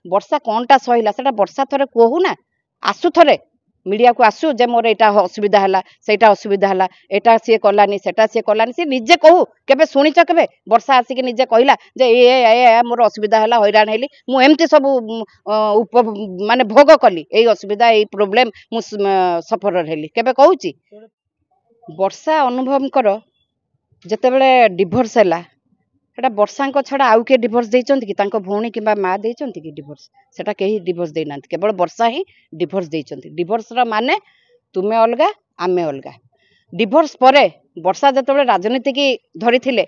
वर्षा कौनटा सहला से वर्षा थरे कहू ना आसु थरे मीडिया को आसु जे मोर एटा असुविधा है सेटा असुविधा है एटा सी कलानी सेटा सी कलानी सी निजे कहू केबे सुनिच केबे वर्षा आसिक निजे कहला जे ए मोर असुविधा है हैरान हेली मु एमती सब माने भोग कली ए असुविधा ए प्रॉब्लम मु सफर हेली केबे कहूची वर्षा अनुभव कर जेतेबेले डिवोर्स हैला सेटा वर्षा छड़ा आउ किए डिवोर्स देइचंती कि तांको भौणी किंबा माँ देइचंती कि डिवोर्स सेटा कहीं डिवोर्स देना केवल वर्षा ही डिवोर्स देइचंती डिवोर्स रा माने तुमे अलगा आमे अलगा डिवोर्स परे वर्षा जेतेबेले राजनीति की धरी थिले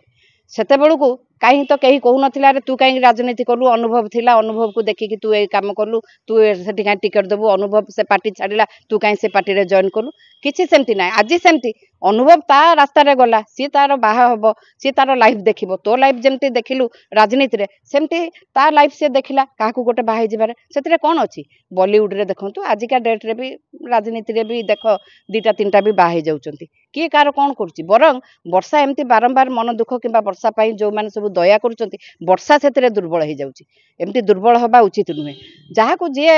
सेते बेलू कहीं तो कहीं कहू नथिला रे तू कहीं राजनीति कलु अनुभव थिला अनुभव को देखिकी तू ए काम कलु तू सेठी कहीं टिकट देबू अनुभव से पार्टी छाड़िला तू कहीं से पार्टी रे जॉइन कलु किछि सेमती ना आज सेमती अनुभव ता रास्ता रे गला सी तार बाहा हबो सी तार लाइफ देखिबो तो लाइफ जेमती देखिलु राजनीति रे सेमती ता लाइफ से देखिला काहाकू गोटे बाहा जिबारे सेतिरे कोन अछि बॉलीवुड रे देखंतु आजिका डेट रे भी राजनीति रे भी देख दीटा तीनटा भी बाहा जाउचंती किए कार कोन करूची बरं वर्षा एमती बारंबार मन दुख किंबा वर्षा पाई जो माने सब दया करूचंती वर्षा सेतिरे दुर्बल हो जाउची एमती दुर्बल हबा उचित नुहे जहा को जे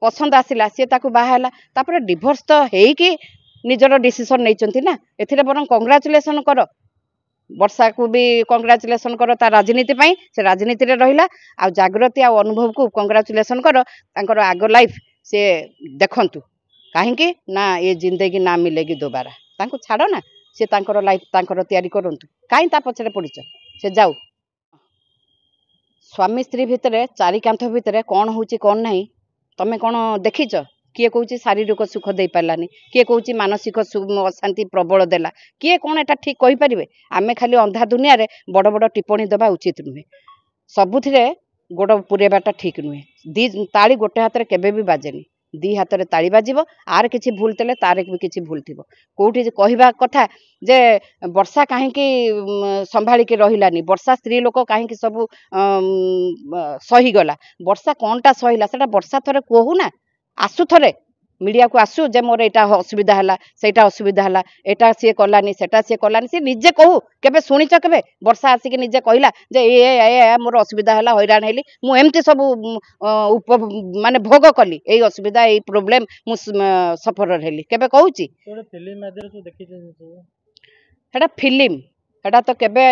पसंद आसिला से ताकू बाहाला तापर डिवोर्स तो हेई कि निजर डिसीजन नैचंती ना एथिरे बरं कांग्रेचुलेशन कर वर्षा को भी कांग्रेचुलेशन कर ता राजनीति पाई से राजनीति रे रहिला आ जागृति आ अनुभव को कांग्रेचुलेशन कर तांकर आगो लाइफ से देखंतु काहेकि ना ये जिंदगी ना मिलेगी दोबारा तांको छाड़ो ना से तांकर लाइफ तांकर तैयारी करंतु काई ता पछरे पड़िच से जाऊ स्वामी स्त्री भितरे चारि कांथ भितरे कौन होची कौन नहीं तमे कौन देखिच किए कहूँ शारीरिक सुख दे पारानी किए कहूँ मानसिक अशांति प्रबल देला किए कौन एटा ठीक कहि परिबे आमे खाली अंधा दुनिया रे बड़ बड़ टिप्पणी देबा उचित नुहे सबुथिरे गोड़ पुरेबाटा ठीक नुहे दी ताली गोटे हाथ रे केबे भी बाजेनी दी हाथ रे ताली बाजिबो आर किछि भूल तेले तार भी किछि भूल थिबो कोठी कहबा कथा जे वर्षा काहे कि संभाली के रहिलानी वर्षा स्त्री लोक काहे कि सब सही गला वर्षा कोनटा सहीला सेटा वर्षा थरे कहू ना आसु थरे मीडिया को आसु जे मोर एटा असुविधा है सेटा असुविधा है एटा सी कलानी सेटा सी कलानी सी निजे कहू केबे सुनिच केबे वर्षा आसिक निजे कहला जे ए मोर असुविधा है हैरान हेली मु एमती सब माने भोग कली ए असुविधा ए प्रॉब्लम मु सफर हेली केबे कहूची सेटा फिल्म एटा तो केबे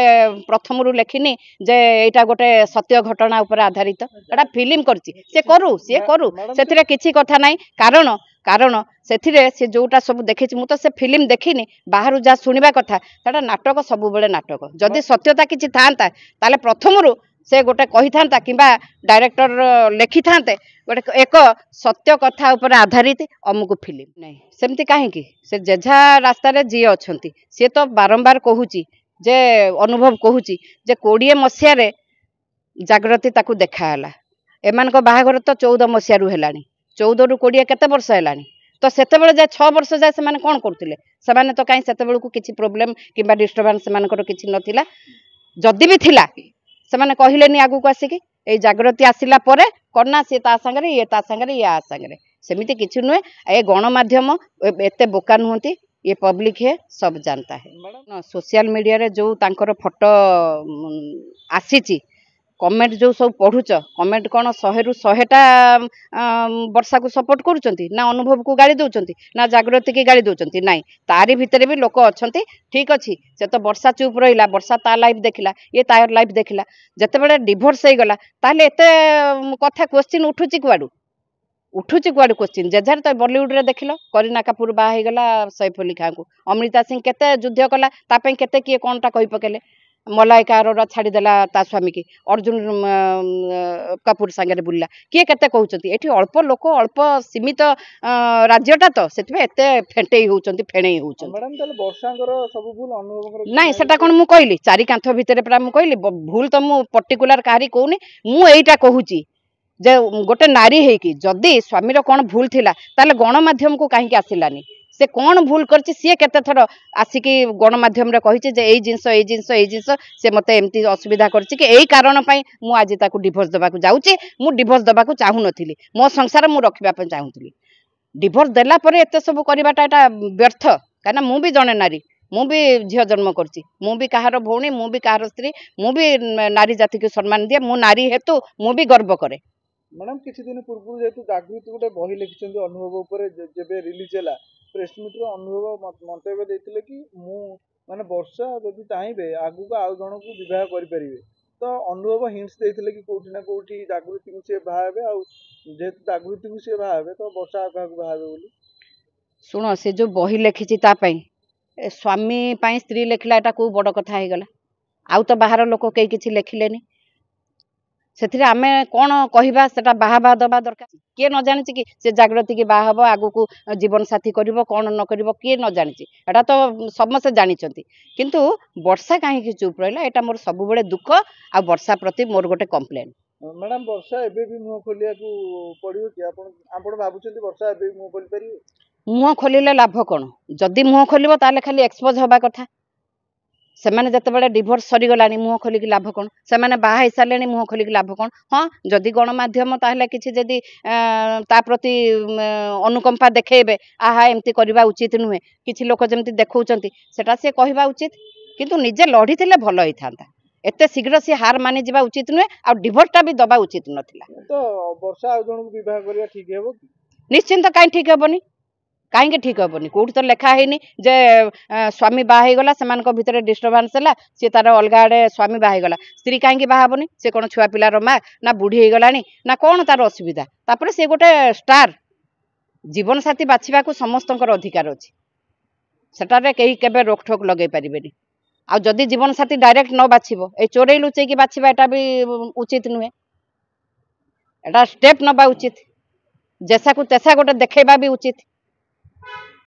प्रथम रु लेखिनी जे एटा गोटे सत्य घटना ऊपर आधारित एटा फिल्म करची से करू सेथिरे किछि कथा नाही कारण कारण सेथिरे से जोटा सब देखिछि मु तो से फिल्म देखिनी बाहरु जा सुनिबा कथा सेटा नाटक सब बेले नाटक जदि सत्यता किछि थांता ताले प्रथम रु से गोटे कहि थांता किबा डायरेक्टर लेखि थांते गोटे एक सत्य कथा ऊपर आधारित अमुक फिल्म नहीं सेमती काहे कि से जेझा रास्ता रे जी अछंती से तो बारंबार कहूची जे अनुभव कहूची जे 20 मसिया रे जागृति ताकू देखाला एमान को बाहागर तो 14 मसिया रु हेलानी 14 रु 20 केते वर्ष हेलानी तो सेते बेले जे 6 वर्ष जाय से माने कोन करथिले से माने तो काई सेते बेलू को किछि प्रॉब्लम किबा डिस्टर्बेंस मान को किछि नथिला जदी भी थिला से माने कहिलेनी आगु को आसी कि ए जागृति आसिला परे करना से ता संगे ये ता संगे या संगे सेमिति किछि नुए ए गणमाध्यम एते बोका नहुंती ये पब्लिक है सब जानता है सोशल मीडिया रे जो तांकर फोटो आसीची कमेंट जो सब पढ़ुच कमेंट कौन 100 रु 100टा वर्षा को सपोर्ट करूचंती ना अनुभव को गाड़ी दउचंती ना जागृति की गाड़ी दउचंती नहीं तारी भितरे भी लोक अछंती ठीक अछि से तो वर्षा चुप रहिला वर्षा ता लाइफ देखिला ये तार लाइफ देखिला जते बेले डिवोर्स हे गला ताले एते कथा क्वेश्चन उठुची कुआडू क्वेश्चन जेजार तो बॉलीवुड रे देखिलो करीना कपूर बा हे गला सैफ अली खान को अमृता सिंह केते युद्ध कला तापे केते किए कोनटा कहि पकेले मलाइका अरोरा छाड़ी देला ता स्वामी की अर्जुन कपूर संगे बुल्ला किए केते कहउचंती एठी अल्प लोक अल्प सीमित राज्यटा तो सेतबे एते फेंटेई होउचंती फेणेई होउचंती मैडम तले वर्षांकर सब भूल अनुभव नाही सेटा कोन मु कहली चारि कांथ भितरे प्रा मु कहली भूल तो मु पर्टिकुलर काहरी कहूनी मु एइटा कहूची जे गोटे नारी है कि जदि स्वामीर कौन भूल थिला ताले गणमाध्यम को कहीं आसिलानी से कौन भूल करछि सी केते थर आसिकी गणमाध्यम रे कहिछि जे एई जिंस से मते एमती असुविधा करछि कि एई कारण पई मु आज ताकू डिवोर्स दबा को जाउछि मु डिवोर्स दबा को चाहू नथिली मो संसार मु रखिबा पई चाहूथली डिवोर्स देला परे एते सब करबाटा एटा व्यर्थ काना मु भी जने नारी मु भी झियो जन्म करछि मु भी कहार भौणी मु भी कहार स्त्री मु भी नारी जाति को सम्मान दिए मु नारी हेतु मु भी गर्व करे मैडम किसी दिन पूर्व जेहेतु जागृति गोटे बही लिखिं अनुभव उपर जब रिलीज है प्रेस मीट अनुभव मंतव्य देते कि मु माने वर्षा जदि चाहिए आगू को आउ जन को बह करें तो अनुभव हिंट्स देते कि कौटी ना कौटी जागृति को सी बाहे जेहेतु जागृति को सी बाहे तो वर्षा क्या बाहे बोली शुण से जो बही लिखी स्वामी स्त्री लिखला एटा को बड़ कथा हो गला आउ तो बाहर लोक कई किसी लिखिले से आमे कौन कहवा से बाहा दबा दरकार किए न जानी कि से जागृति की बाहा आगू को जीवन साथी कर कौन न कर किए न जानी एटा तो समस्त जानते किंतु वर्षा कहीं चुप रहा यहाँ मोर सब बड़े दुख आ वर्षा प्रति मोर गोटे कंप्लेन मैडम वर्षा एबे भी मुह खोलिया पड़ो कि आपण भावुं वर्षा एबे मुह खोली पारे मुह खोलिले लाभ कौन जदि मुह खोल खाली एक्सपोज हवा कथा से जिते डिभोर्स सरीगला मुह खोलिक लाभ कौन से बाहा सारे मुह खोलिक लाभ कौन हाँ जदि गणमाध्यम ताहले किसी जदि ता प्रति अनुकंपा देखेबे आहा एमती करवा उचित नुहे किसी लोक जमती देखौचंती सेटा से कहवा उचित किंतु निजे लड़ी थिले भल होई थांता एते शीघ्र से हार मानि जिबा उचित नुहे आ डिभोर्सटा भी दबा उचित नथिला तो वर्षा आ जन को विवाह करिया ठीक हेबो निश्चिंत काई ठीक हेबनी कहीं ठीक हेनी कौट तो लिखाहीनि जे स्वामी बाहगला से भितर डिस्टर्बान्स है सी तार अलग आड़े स्वामी बाहगला स्त्री कहीं बाहबनी से कौन छुआ पिलार माँ ना बुढ़ी होगला ना कौन तार असुविधा तापर से गोटे स्टार जीवन साथी बाछा को समस्त अधिकार अच्छी सेटारे कहीं केबे रोकठोक लगे पारे आ जदि जीवन साथी डायरेक्ट न बाछिबो ए चोरई लुचेकी बाछिबा एटा भी उचित नुहे एटा स्टेप नबा उचित जैसा को तैसा गोटे देखा भी उचित